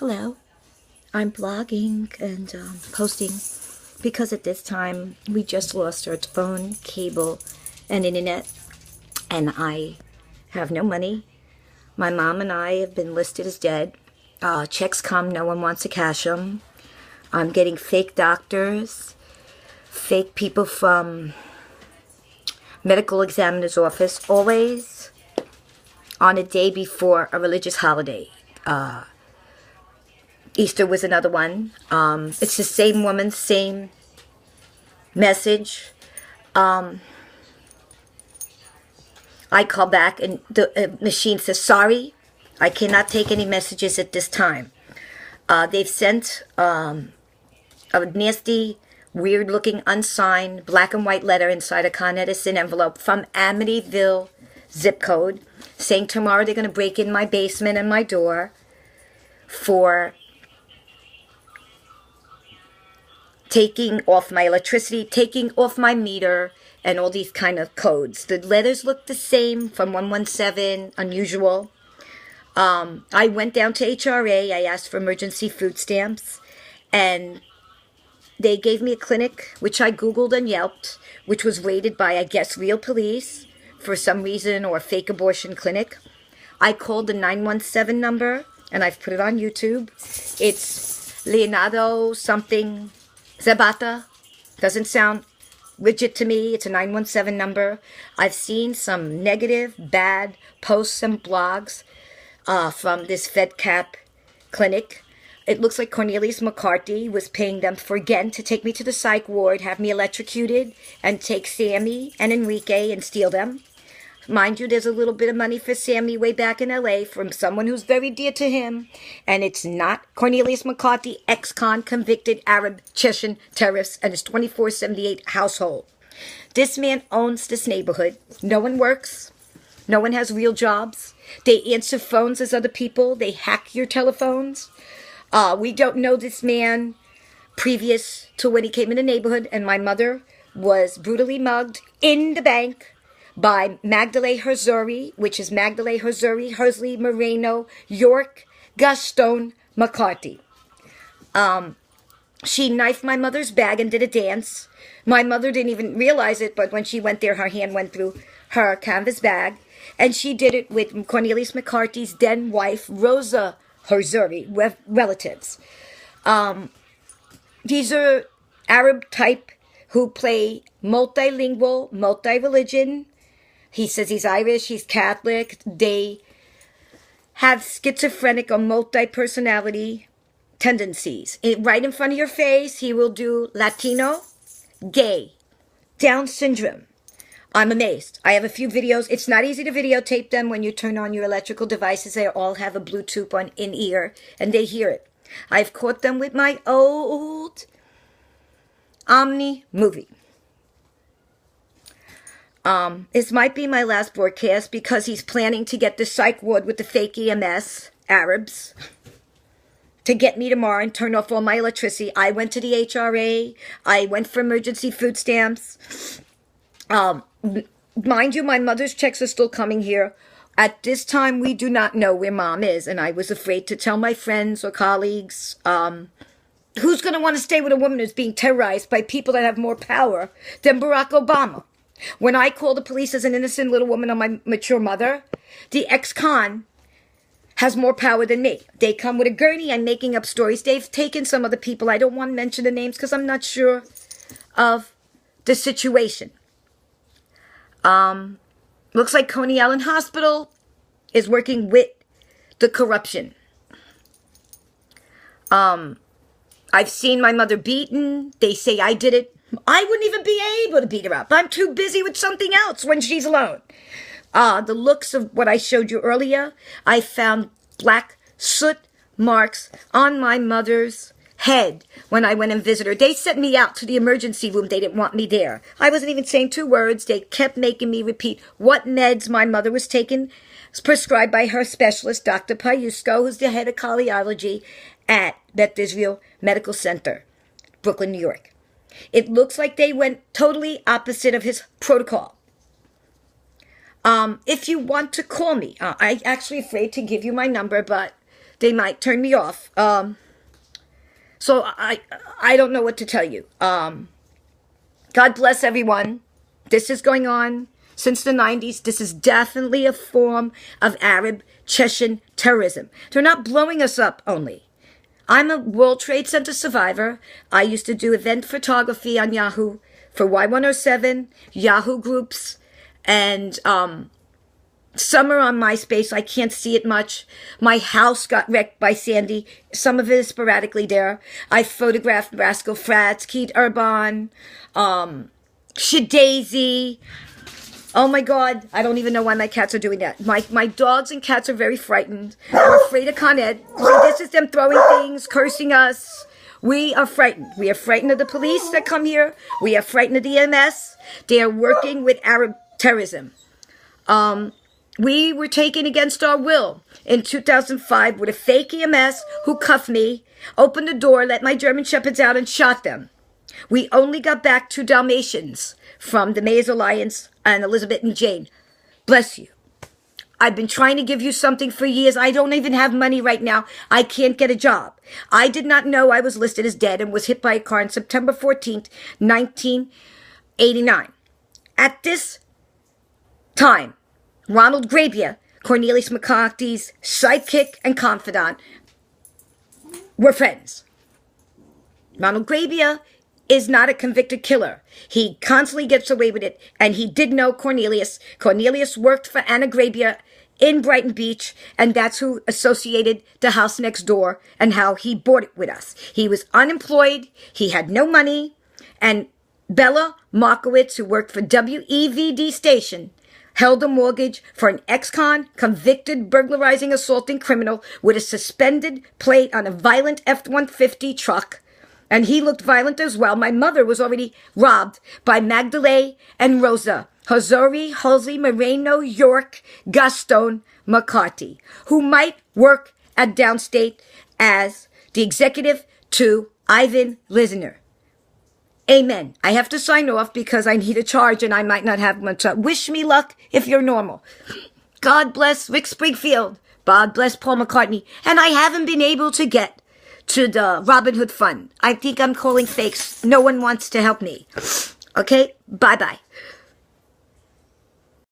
Hello, I'm blogging and posting because at this time we just lost our phone, cable, and internet, and I have no money. My mom and I have been listed as dead. Checks come, no one wants to cash them. I'm getting fake doctors, fake people from medical examiner's office, always on a day before a religious holiday. Easter was another one. It's the same woman, same message. I call back and the machine says, sorry, I cannot take any messages at this time. They've sent a nasty, weird-looking, unsigned, black and white letter inside a Con Edison envelope from Amityville zip code saying tomorrow they're going to break in my basement and my door for taking off my electricity, taking off my meter, and all these kind of codes. The letters look the same from 117, unusual. I went down to HRA. I asked for emergency food stamps, and they gave me a clinic, which I Googled and Yelped, which was rated by, I guess, real police for some reason, or a fake abortion clinic. I called the 917 number, and I've put it on YouTube. It's Leonardo something Zabata. Doesn't sound legit to me. It's a 917 number. I've seen some negative, bad posts and blogs from this FedCap clinic. It looks like Cornelius McCarthy was paying them for, again, to take me to the psych ward, have me electrocuted, and take Sammy and Enrique and steal them. Mind you, there's a little bit of money for Sammy way back in L.A. from someone who's very dear to him. And it's not Cornelius McCarthy, ex-con, convicted Arab Chechen terrorist, and his 2478 household. This man owns this neighborhood. No one works. No one has real jobs. They answer phones as other people. They hack your telephones. We don't know this man previous to when he came in the neighborhood. And my mother was brutally mugged in the bank by Magdalene Herzuri, which is Magdalene Herzuri, Hersley, Moreno, York, Gaston, McCarthy. She knifed my mother's bag and did a dance. My mother didn't even realize it, but when she went there, her hand went through her canvas bag. And she did it with Cornelius McCarthy's then wife, Rosa Herzuri, relatives. These are Arab type who play multilingual, multi-religion. He says he's Irish, he's Catholic. They have schizophrenic or multi-personality tendencies. Right in front of your face, he will do Latino, gay, Down syndrome. I'm amazed. I have a few videos. It's not easy to videotape them when you turn on your electrical devices. They all have a Bluetooth on in-ear, and they hear it. I've caught them with my old Omni movie. This might be my last broadcast because he's planning to get the psych ward with the fake EMS, Arabs, to get me tomorrow and turn off all my electricity. I went to the HRA. I went for emergency food stamps. Mind you, my mother's checks are still coming here. At this time, we do not know where mom is, and I was afraid to tell my friends or colleagues. Who's going to want to stay with a woman who's being terrorized by people that have more power than Barack Obama? When I call the police as an innocent little woman on my mature mother, the ex-con has more power than me. They come with a gurney. I'm making up stories. They've taken some other people. I don't want to mention the names because I'm not sure of the situation. Looks like Coney Island Hospital is working with the corruption. I've seen my mother beaten. They say I did it. I wouldn't even be able to beat her up. I'm too busy with something else when she's alone. The looks of what I showed you earlier, I found black soot marks on my mother's head when I went and visited her. They sent me out to the emergency room. They didn't want me there. I wasn't even saying 2 words. They kept making me repeat what meds my mother was taking, prescribed by her specialist, Dr. Payusko, who's the head of cardiology at Beth Israel Medical Center, Brooklyn, New York. It looks like they went totally opposite of his protocol. If you want to call me, I'm actually afraid to give you my number, but they might turn me off. So I don't know what to tell you. God bless everyone. This is going on since the 90s. This is definitely a form of Arab Chechen terrorism. They're not blowing us up only. I'm a World Trade Center survivor. I used to do event photography on Yahoo for Y107, Yahoo groups, and some are on MySpace. I can't see it much. My house got wrecked by Sandy. Some of it is sporadically there. I photographed Rascal Frats, Keith Urban, Shadazy. Oh my God, I don't even know why my cats are doing that. My dogs and cats are very frightened. We're afraid of Con Ed. See, this is them throwing things, cursing us. We are frightened. We are frightened of the police that come here. We are frightened of the EMS. They are working with Arab terrorism. We were taken against our will in 2005 with a fake EMS who cuffed me, opened the door, let my German Shepherds out, and shot them. We only got back 2 Dalmatians from the Mayor's Alliance and Elizabeth and Jane. Bless you. I've been trying to give you something for years. I don't even have money right now. I can't get a job. I did not know I was listed as dead and was hit by a car on September 14th, 1989. At this time, Ronald Grabia, Cornelius McCarthy's sidekick and confidant, were friends. Ronald Grabia is not a convicted killer. He constantly gets away with it, and he did know Cornelius. Cornelius worked for Anna Grabia in Brighton Beach, and that's who associated the house next door and how he bought it with us. He was unemployed, he had no money, and Bella Markowitz, who worked for WEVD station, held a mortgage for an ex-con, convicted burglarizing, assaulting criminal with a suspended plate on a violent F-150 truck. And he looked violent as well. My mother was already robbed by Magdalene and Rosa, Hazori, Halsey, Moreno, York, Gaston, McCarthy, who might work at Downstate as the executive to Ivan Lisner. Amen. I have to sign off because I need a charge and I might not have much. Wish me luck if you're normal. God bless Rick Springfield. God bless Paul McCartney. And I haven't been able to get to the Robin Hood Fund. I think I'm calling fakes. No one wants to help me. Okay? Bye-bye.